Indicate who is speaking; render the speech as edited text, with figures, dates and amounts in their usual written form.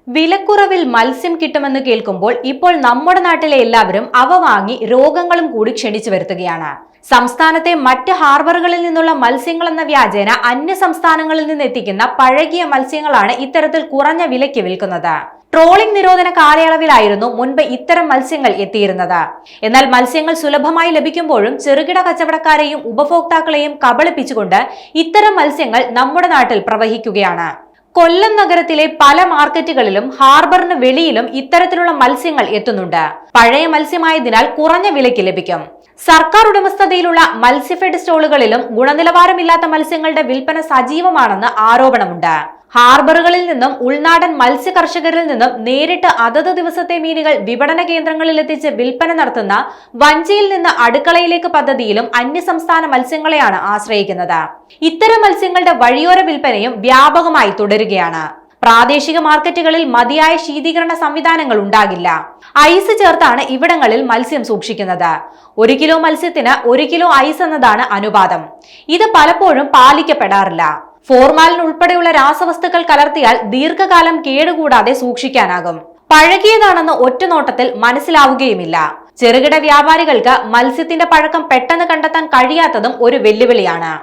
Speaker 1: വിലക്കുറവിൽ മത്സ്യം കിട്ടുമെന്ന് കേൾക്കുമ്പോൾ ഇപ്പോൾ നമ്മുടെ നാട്ടിലെ എല്ലാവരും അവ വാങ്ങി രോഗങ്ങളും കൂടി ക്ഷണിച്ചു വരുത്തുകയാണ്. സംസ്ഥാനത്തെ മറ്റ് ഹാർബറുകളിൽ നിന്നുള്ള മത്സ്യങ്ങൾ എന്ന വ്യാജേന അന്യ സംസ്ഥാനങ്ങളിൽ നിന്ന് എത്തിക്കുന്ന പഴകിയ മത്സ്യങ്ങളാണ് ഇത്തരത്തിൽ കുറഞ്ഞ വിലയ്ക്ക് വിൽക്കുന്നത്. ട്രോളിംഗ് നിരോധന കാലയളവിലായിരുന്നു മുൻപ് ഇത്തരം മത്സ്യങ്ങൾ എത്തിയിരുന്നത്. എന്നാൽ മത്സ്യങ്ങൾ സുലഭമായി ലഭിക്കുമ്പോഴും ചെറുകിട കച്ചവടക്കാരെയും ഉപഭോക്താക്കളെയും കബളിപ്പിച്ചുകൊണ്ട് ഇത്തരം മത്സ്യങ്ങൾ നമ്മുടെ നാട്ടിൽ പ്രവഹിക്കുകയാണ്. കൊല്ലം നഗരത്തിലെ പല മാർക്കറ്റുകളിലും ഹാർബറിന് വെളിയിലും ഇത്തരത്തിലുള്ള മത്സ്യങ്ങൾ എത്തുന്നുണ്ട്. പഴയ മത്സ്യമായതിനാൽ കുറഞ്ഞ വിലയ്ക്ക് ലഭിക്കും. സർക്കാർ ഉടമസ്ഥതയിലുള്ള മത്സ്യഫെഡ് സ്റ്റോളുകളിലും ഗുണനിലവാരമില്ലാത്ത മത്സ്യങ്ങളുടെ വിൽപ്പന സജീവമാണെന്ന് ആരോപണമുണ്ട്. ഹാർബറുകളിൽ നിന്നും ഉൾനാടൻ മത്സ്യ കർഷകരിൽ നിന്നും നേരിട്ട് അതത് ദിവസത്തെ മീനുകൾ വിപണന കേന്ദ്രങ്ങളിൽ എത്തിച്ച് വിൽപ്പന നടത്തുന്ന വഞ്ചിയിൽ നിന്ന് അടുക്കളയിലേക്ക് പദ്ധതിയിലും അന്യസംസ്ഥാന മത്സ്യങ്ങളെയാണ് ആശ്രയിക്കുന്നത്. ഇത്തരം മത്സ്യങ്ങളുടെ വഴിയോര വിൽപ്പനയും വ്യാപകമായി തുടരുകയാണ്. പ്രാദേശിക മാർക്കറ്റുകളിൽ മതിയായ ശീതീകരണ സംവിധാനങ്ങൾ ഉണ്ടാകില്ല. ഐസ് ചേർത്താണ് ഇവിടങ്ങളിൽ മത്സ്യം സൂക്ഷിക്കുന്നത്. 1 കിലോ മത്സ്യത്തിന് 1 കിലോ ഐസ് എന്നതാണ് അനുപാതം. ഇത് പലപ്പോഴും പാലിക്കപ്പെടാറില്ല. ഫോർമാലിൻ ഉൾപ്പെടെയുള്ള രാസവസ്തുക്കൾ കലർത്തിയാൽ ദീർഘകാലം കേടുകൂടാതെ സൂക്ഷിക്കാനാകും. പഴകിയതാണെന്ന് ഒറ്റനോട്ടത്തിൽ മനസ്സിലാവുകയുമില്ല. ചെറുകിട വ്യാപാരികൾക്ക് മത്സ്യത്തിന്റെ പഴക്കം പെട്ടെന്ന് കണ്ടെത്താൻ കഴിയാത്തതും ഒരു വെല്ലുവിളിയാണ്.